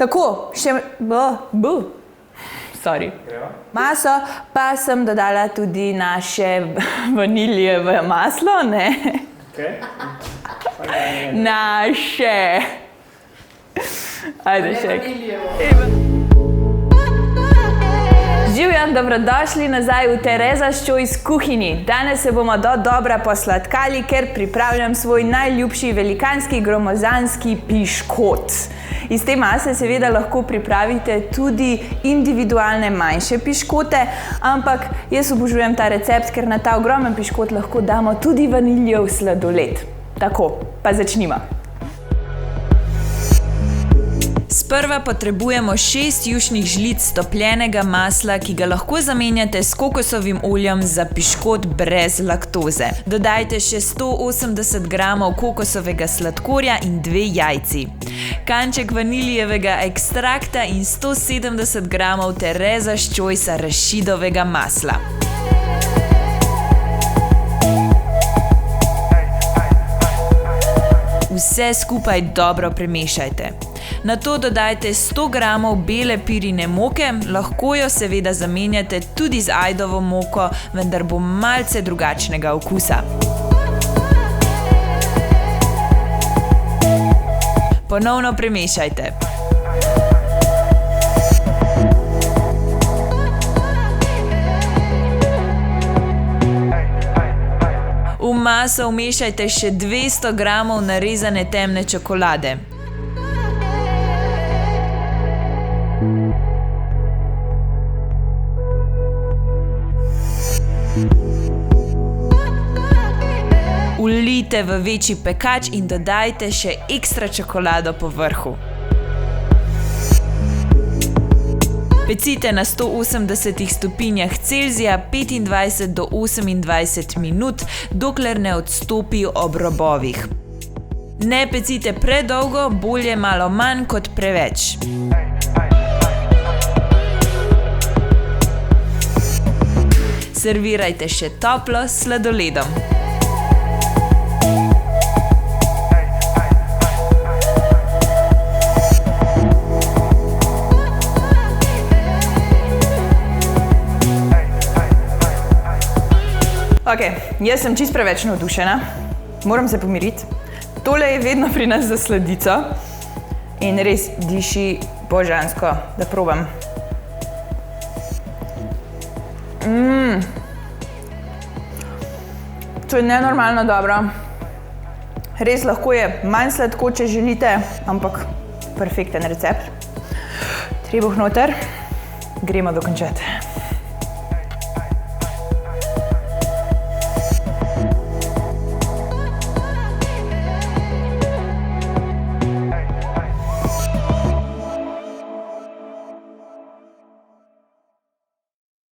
Tako, še maso, pa sem dodala tudi naše vaniljeve maslo, ne? Naše. Ajde še. Življen, dobrodošli nazaj v Tereza's Choice kuhinji. Danes se bomo dodobra posladkali, ker pripravljam svoj najljubši velikanski gromozanski piškot. Iz te mase seveda lahko pripravite tudi individualne manjše piškote, ampak jaz obožujem ta recept, ker na ta ogromen piškot lahko damo tudi vaniljev sladoled. Tako, pa začnimo. Sprva potrebujemo 6 jušnih žlic stopljenega masla, ki ga lahko zamenjate s kokosovim oljem za piškot brez laktoze. Dodajte še 180 gramov kokosovega sladkorja in 2 jajci. Kanček vaniljevega ekstrakta in 170 gramov Tereza's Choice arašidovega masla. Vse skupaj dobro premešajte. Nato dodajte 100 gramov bele pirine moke, lahko jo seveda zamenjate tudi z ajdovo moko, vendar bo malce drugačnega okusa. Ponovno premešajte. V maso vmešajte še 200 gramov narezane temne čokolade. Vlijte v večji pekač in dodajte še ekstra čokolado po vrhu. Pecite na 180 stopinjah Celzija 25 do 28 minut, dokler ne odstopi ob robovih. Ne pecite predolgo, bolje malo manj kot preveč. Servirajte še toplo s sladoledom. Ok, jaz sem čisto preveč navdušena, moram se pomiriti. Tole je vedno pri nas za sladico in res diši božansko, da probam. To je nenormalno dobro. Res lahko je manj sladko, če želite, ampak perfekten recept. Trebuh noter, gremo dokončati.